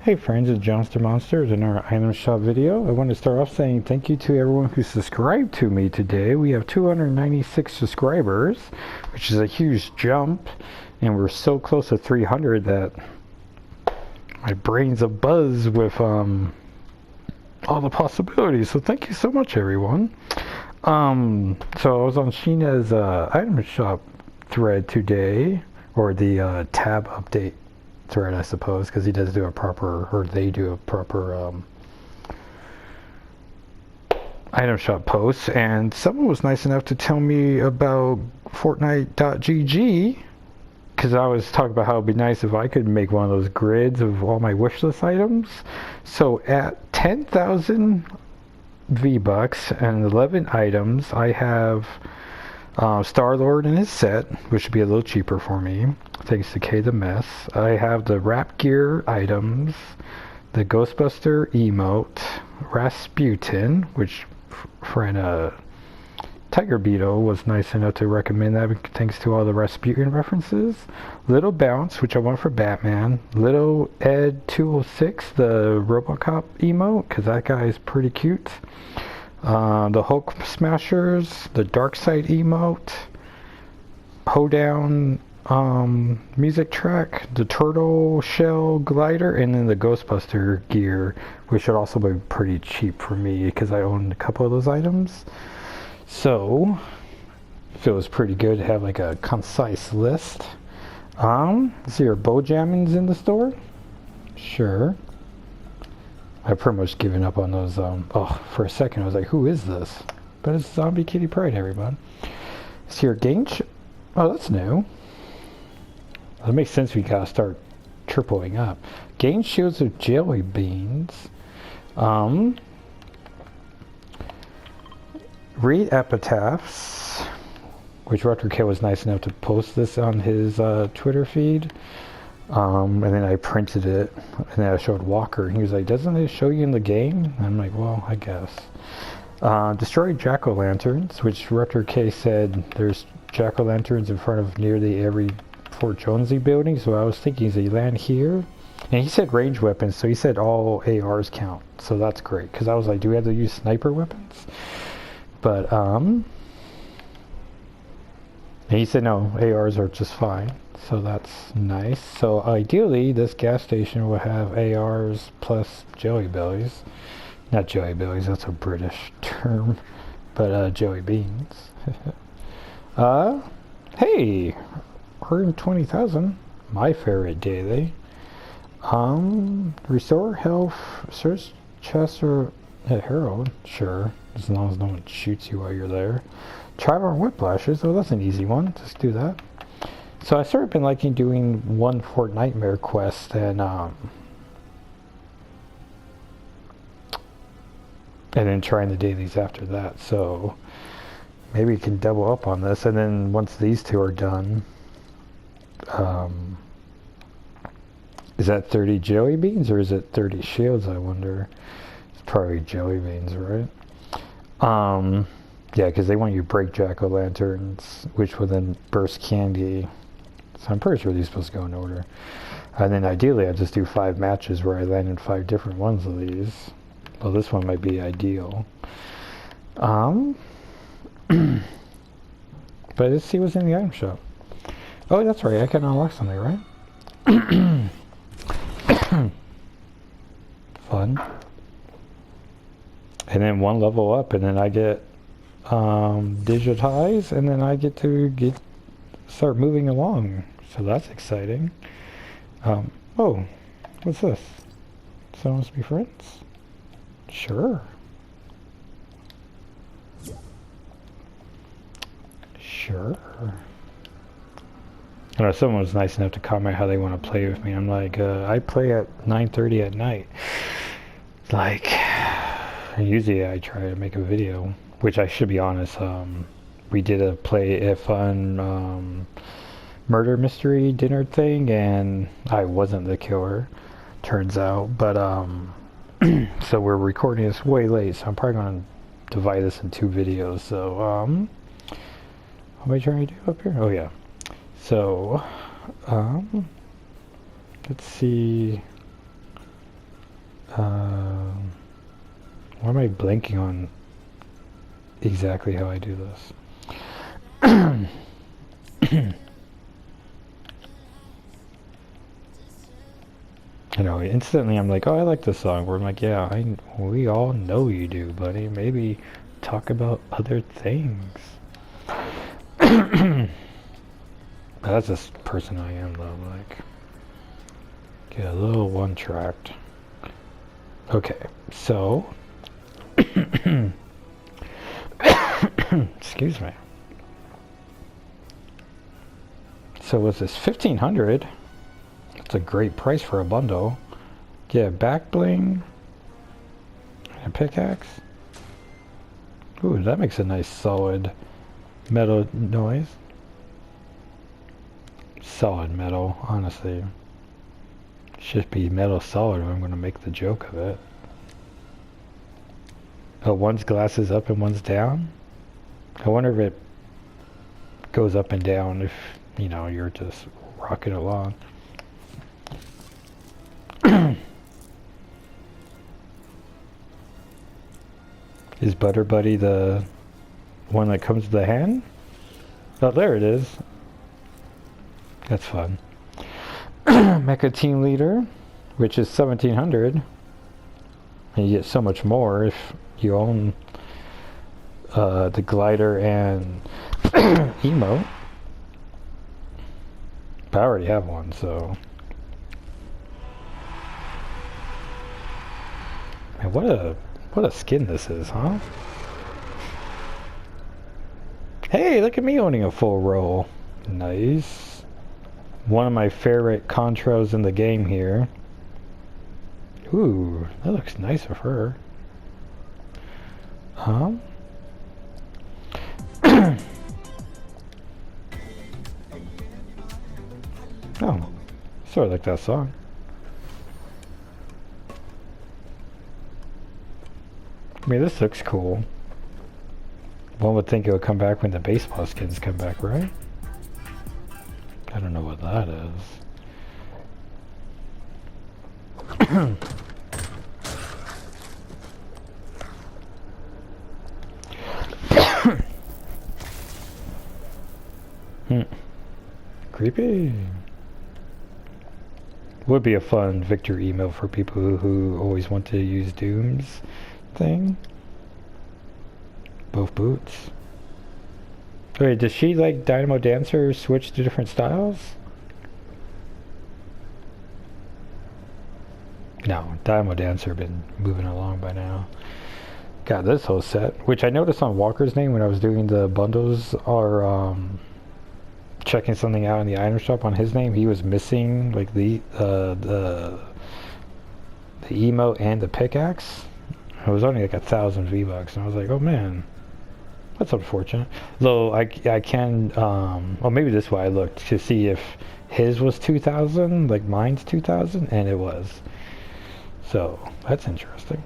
Hey friends, it's Jonster Monsters in our item shop video. I want to start off saying thank you to everyone who subscribed to me today. We have 296 subscribers, which is a huge jump, and we're so close to 300 that my brain's abuzz with all the possibilities. So thank you so much, everyone. So I was on Sheena's item shop thread today, or the tab update thread, I suppose, because he does do a proper, or they do a proper item shop post, and someone was nice enough to tell me about Fortnite.gg, because I was talking about how it'd be nice if I could make one of those grids of all my wishlist items. So at 10,000 V-Bucks and 11 items, I have Star-Lord and his set, which should be a little cheaper for me, thanks to K the Mess. I have the Rap Gear items, the Ghostbuster emote, Rasputin, which friend Tiger Beetle was nice enough to recommend that, thanks to all the Rasputin references. Little Bounce, which I want for Batman. Little Ed 206, the Robocop emote, because that guy is pretty cute. The Hulk Smashers, the Dark Side emote, Hoedown music track, the Turtle Shell glider, and then the Ghostbuster gear, which should also be pretty cheap for me because I own a couple of those items. So it feels pretty good to have like a concise list. Is there bow jammings in the store? Sure. I've pretty much given up on those. For a second I was like, who is this? But it's Zombie Kitty Pride, everyone. Is here Gange? Oh, that's new. That makes sense. We gotta start tripling up. Gain shields of jelly beans. Read epitaphs, which Rutger K was nice enough to post this on his Twitter feed. And then I printed it, and then I showed Walker. He was like, doesn't it show you in the game? And I'm like, well, I guess. Destroy jack-o'-lanterns, which Rutger K said there's jack-o'-lanterns in front of nearly every Fort Jonesy building, so I was thinking, does he land here? And he said range weapons, so he said all ARs count, so that's great, because I was like, do we have to use sniper weapons? But, and he said no, ARs are just fine. So that's nice. So ideally, this gas station will have ARs plus jelly bellies. Not jelly bellies, that's a British term. But jelly beans. Hey! 120,000. My favorite daily. Restore health, search chest or herald. Sure, as long as no one shoots you while you're there. Travel and whiplashes. Oh, that's an easy one. Just do that. So I sort of been liking doing one Fortnite quest and then trying the dailies after that. So maybe we can double up on this, and then once these two are done, is that 30 jelly beans or is it 30 shields? I wonder. It's probably jelly beans, right? Yeah, because they want you to break jack-o'-lanterns, which will then burst candy. So I'm pretty sure these are supposed to go in order. And then ideally I just do 5 matches where I land in 5 different ones of these. Well, this one might be ideal. But let's see what's in the item shop. Oh, that's right, I can unlock something, right? Fun. And then one level up, and then I get digitize, and then I get to start moving along. So that's exciting. Oh, what's this? Someone wants to be friends? Sure. Sure. I know someone was nice enough to comment how they want to play with me. I'm like, I play at 9:30 at night. Like, usually I try to make a video, which I should be honest, we did a fun murder mystery dinner thing, and I wasn't the killer, turns out. But so we're recording this way late, so I'm probably going to divide this in 2 videos. So what am I trying to do up here? Oh yeah. So let's see. Why am I blanking on exactly how I do this? You know, instantly I'm like, oh, I like this song. Where I'm like, yeah, we all know you do, buddy. Maybe talk about other things. That's just the person I am, though. Like, get a little one-tracked. Okay, so... Excuse me. So was this 1,500? That's a great price for a bundle. Get a back bling. And a pickaxe. Ooh, that makes a nice solid metal noise. Solid metal, honestly. Should be metal solid if I'm going to make the joke of it. Oh, one's glass is up and one's down? I wonder if it goes up and down if, you know, you're just rocking along. Is Butter Buddy the one that comes with the hand? Oh, there it is. That's fun. Mecha Team Leader, which is 1,700. And you get so much more if you own the glider and emote. But I already have one, so... Man, what a skin this is, huh? Hey, look at me owning a full roll. Nice. One of my favorite Contras in the game here. Ooh, that looks nice of her. Huh? Oh, sort of like that song. I mean, this looks cool. One would think it would come back when the baseball skins come back, right? I don't know what that is. Creepy. Would be a fun Victor email for people who always want to use Doom's thing. Both boots. Wait, does she like Dynamo Dancer switch to different styles? No, Dynamo Dancer been moving along by now. Got this whole set, which I noticed on Walker's name when I was doing the bundles or checking something out in the item shop on his name. He was missing like the emote and the pickaxe. It was only like 1,000 V-Bucks, and I was like, oh man, that's unfortunate. Though I can, well, maybe this way I looked to see if his was 2,000, like mine's 2,000, and it was. So that's interesting.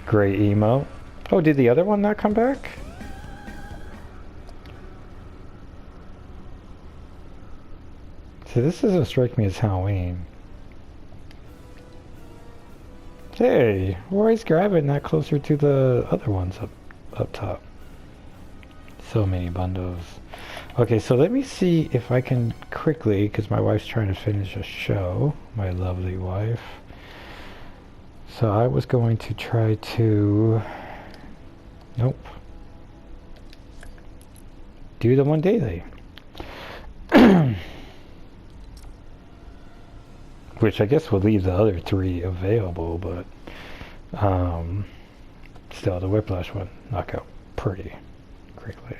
Great emote. Oh, did the other one not come back? So this doesn't strike me as Halloween. Hey, why is grabbing that closer to the other ones up top? So many bundles. Okay, so let me see if I can quickly, because my wife's trying to finish a show, my lovely wife. So I was going to try to... Nope. Do the one daily. Which I guess would leave the other 3 available, but still the Whiplash one knock out pretty quickly.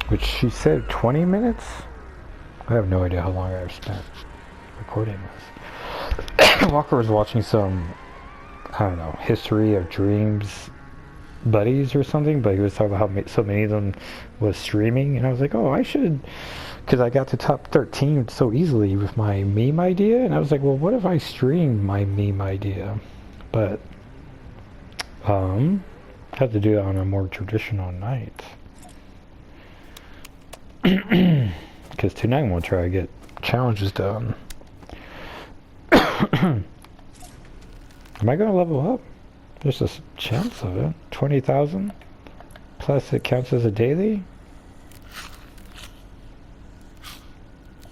Which she said 20 minutes? I have no idea how long I've spent recording this. Walker was watching some, I don't know, history of dreams buddies or something, but he was talking about how so many of them was streaming, and I was like, oh, I should, because I got to top 13 so easily with my meme idea, and I was like, well, what if I stream my meme idea? But had to do it on a more traditional night. Because tonight we'll try to get challenges done. Am I gonna level up? There's a chance of it. 20,000? Plus it counts as a daily?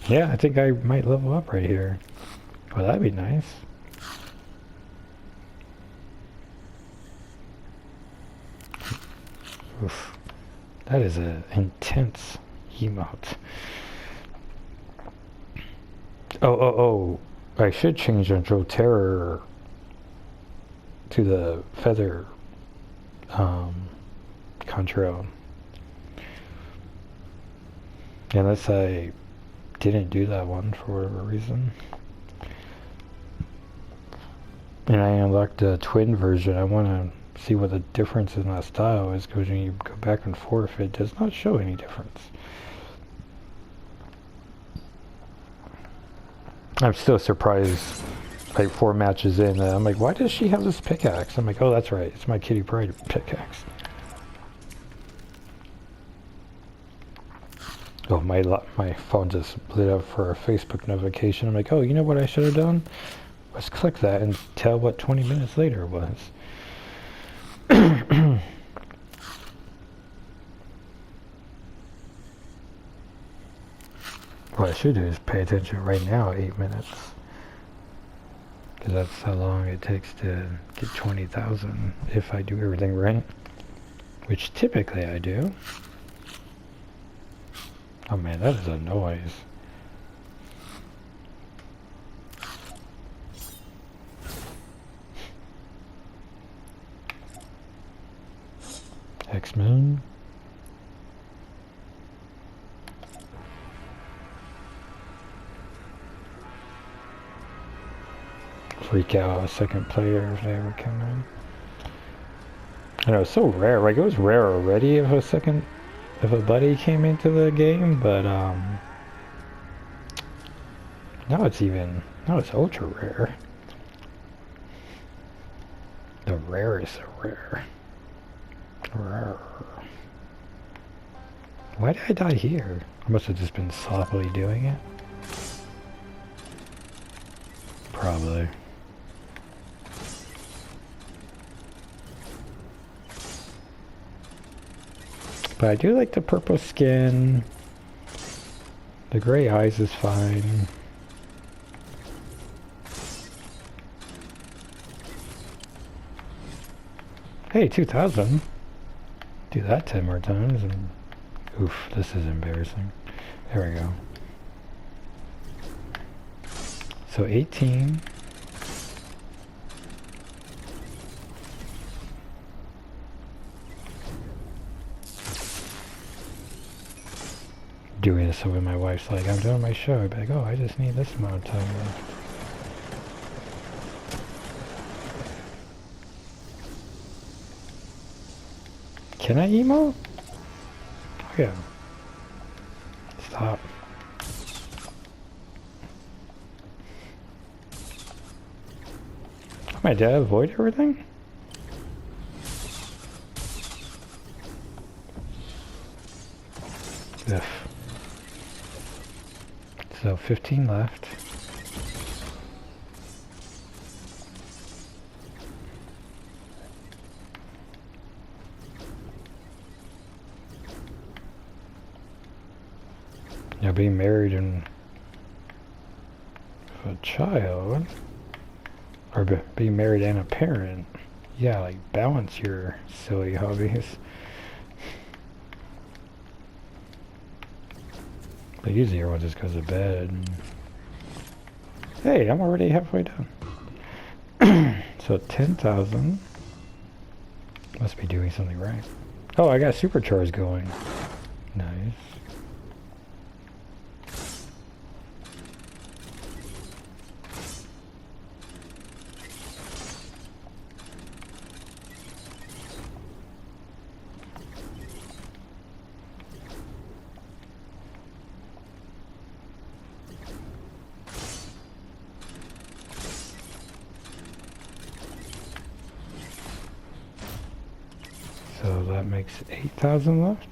Yeah, I think I might level up right here. Well, that'd be nice. Oof. That is an intense emote. Oh. I should change Until Terror to the feather control. Unless I didn't do that one for whatever reason. And I unlocked the twin version. I want to see what the difference in that style is, because when you go back and forth, it does not show any difference. I'm still surprised, like 4 matches in, I'm like, why does she have this pickaxe? I'm like, oh, that's right, it's my Kitty Pryde pickaxe. Oh, my phone just lit up for a Facebook notification. I'm like, oh, you know what I should have done? Let's click that and tell what 20 minutes later was. What I should do is pay attention right now, 8 minutes. Because that's how long it takes to get 20,000 if I do everything right. Which typically I do. Oh man, that is a noise. X-Men. Freak out a second player if they ever come in. I know, it's so rare. Like, it was rare already if a buddy came into the game, but now it's ultra rare. The rarest of rare. Rare. Why did I die here? I must have just been sloppily doing it. Probably. But I do like the purple skin. The gray eyes is fine. Hey, 2,000. Do that 10 more times and... Oof, this is embarrassing. There we go. So 18. Doing this so when my wife's like, I'm doing my show, I'd be like, oh, I just need this amount of time left. Can I emote? Oh yeah. Stop. Oh, my dad avoid everything? Ugh. So 15 left. Now being married and a child, or being married and a parent, yeah, like balance your silly hobbies. But usually everyone just goes to bed. Hey, I'm already halfway done. So 10,000. Must be doing something right. Oh, I got supercharge going. Nice. So that makes 8,000 left.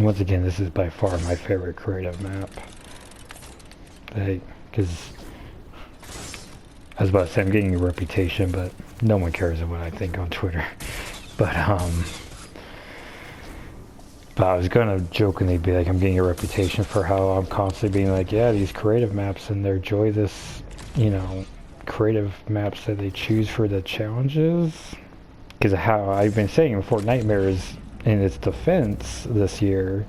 Once again, this is by far my favorite creative map. Because I was about to say I'm getting a reputation, but no one cares what I think on Twitter. But I was gonna jokingly be like, I'm getting a reputation for how I'm constantly being like, yeah, these creative maps and their joy, this, you know, creative maps that they choose for the challenges. Because how I've been saying in Fortnite is in its defense this year,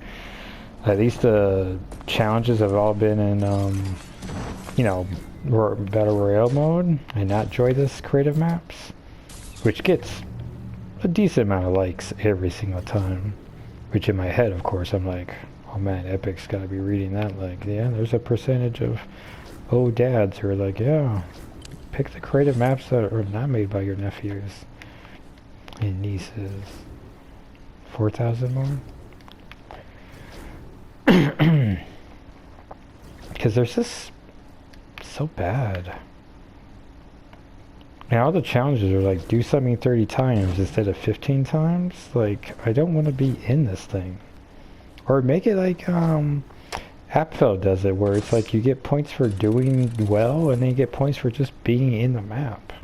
at least the challenges have all been in, you know, Battle Royale mode and not joyless creative maps, which gets a decent amount of likes every single time. Which in my head, of course, I'm like, oh man, Epic's gotta be reading that like, yeah, there's a percentage of old dads who are like, yeah, pick the creative maps that are not made by your nephews and nieces. 4,000 more? Because there's just so bad. And all the challenges are like, do something 30 times instead of 15 times. Like, I don't want to be in this thing. Or make it like, Appfel does it, where it's like you get points for doing well, and then you get points for just being in the map.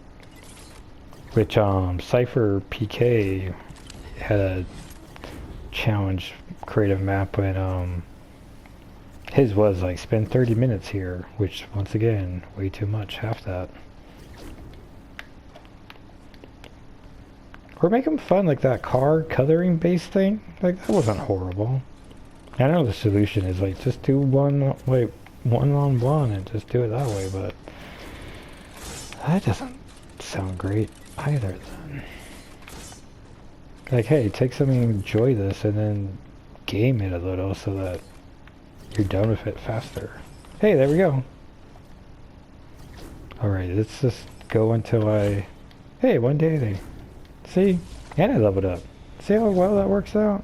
Which, Cypher PK had a challenge creative map, and, his was like, spend 30 minutes here, which, once again, way too much, half that. Or make them fun, like that car coloring based thing. Like, that wasn't horrible. I know the solution is like, just do one on one and just do it that way, but that doesn't sound great either then. Like, hey, take something, enjoy this, and then game it a little so that you're done with it faster. Hey, there we go. Alright, let's just go until hey, one day. See? And I leveled up. See how well that works out?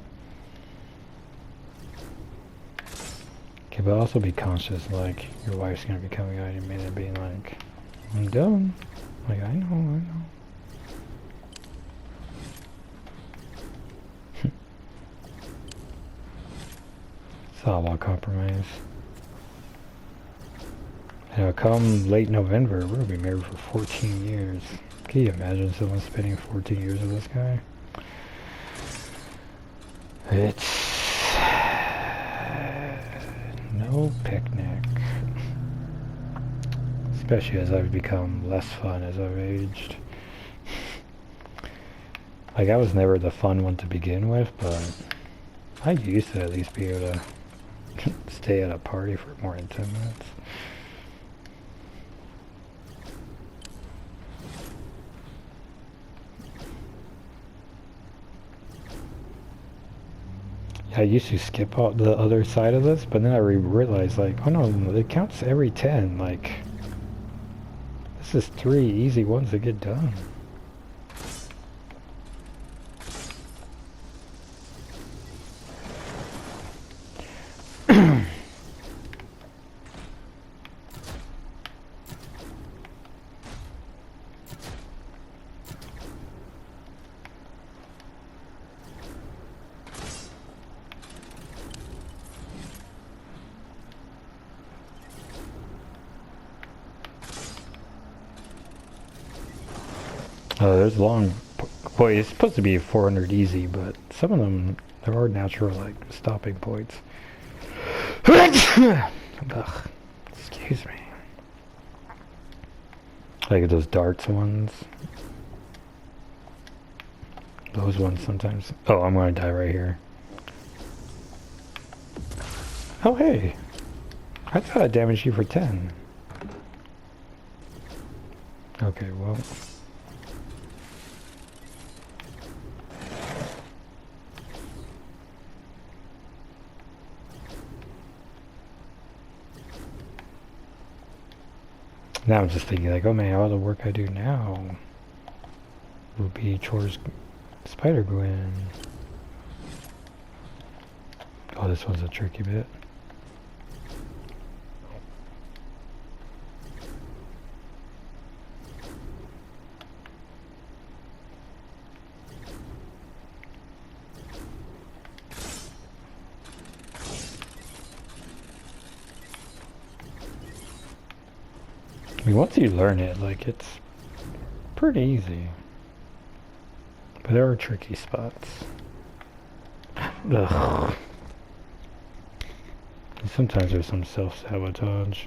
Okay, but also be conscious, like, your wife's gonna be coming out in a minute being like, I'm done. Like, I know. It's all about compromise. You know, come late November, we're gonna be married for 14 years. Can you imagine someone spending 14 years with this guy? It's no picnic. Especially as I've become less fun as I've aged. Like, I was never the fun one to begin with, but I used to at least be able to stay at a party for more than 10 minutes. I used to skip out the other side of this, but then I realized, like, oh no, it counts every 10. Like, this is 3 easy ones to get done. There's long... Boy, it's supposed to be 400 easy, but some of them, there are natural, like, stopping points. Ugh, excuse me. Like those darts ones. Those ones sometimes... Oh, I'm gonna die right here. Oh, hey! I thought I damaged you for 10. Okay, well... Now I'm just thinking, like, oh man, all the work I do now will be towards Spider-Gwen. Oh, this one's a tricky bit. mean, once you learn it, like, it's pretty easy. But there are tricky spots. Ugh. Sometimes there's some self-sabotage.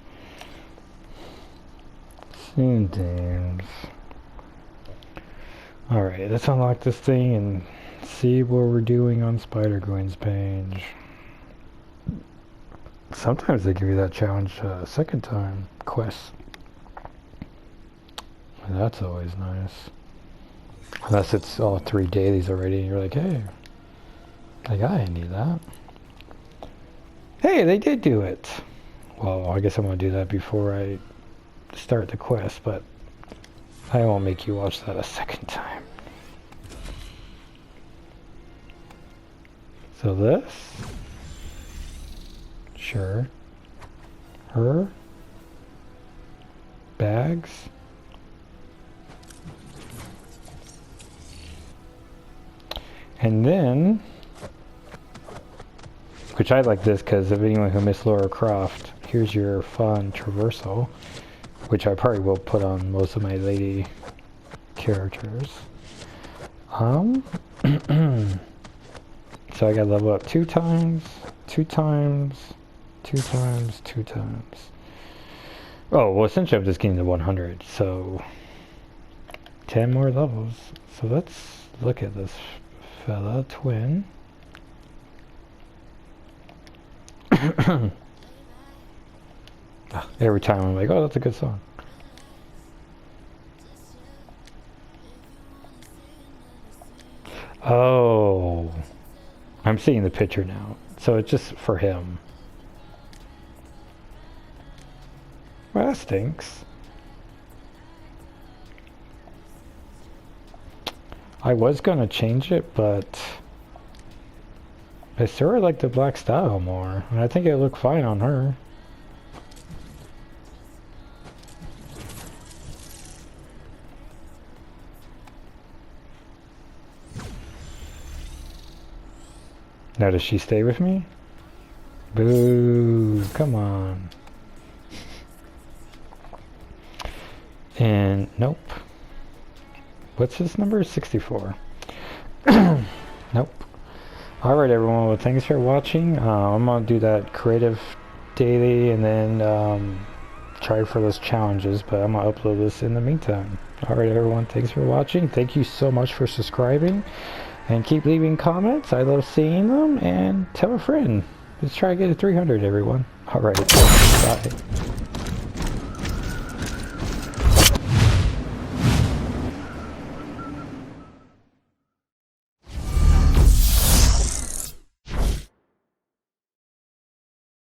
Sometimes. Alright, let's unlock this thing and see what we're doing on Spider-Gwen's page. Sometimes they give you that challenge a second time quest. And that's always nice. Unless it's all 3 dailies already and you're like, hey, like I didn't need that. Hey, they did do it. Well, I guess I'm gonna do that before I start the quest, but I won't make you watch that a second time. So this, sure, her, bags, and then, which I like this because of anyone who missed Lara Croft, here's your fun traversal, which I probably will put on most of my lady characters. So I gotta level up 2 times, 2 times, 2 times, 2 times. Oh, well essentially I'm just getting to 100, so 10 more levels. So let's look at this fella, twin. Every time I'm like, oh, that's a good song. Oh, I'm seeing the picture now. So it's just for him. Well, that stinks. I was gonna change it, but I sort of like the black style more, and I think it looked fine on her. Now does she stay with me? Boo, come on. And nope. What's his number? 64. Nope. Alright everyone, well thanks for watching. I'm gonna do that creative daily and then try for those challenges, but I'm gonna upload this in the meantime. Alright everyone, thanks for watching. Thank you so much for subscribing. And keep leaving comments. I love seeing them. And tell a friend. Let's try to get to 300, everyone. Alright. Bye.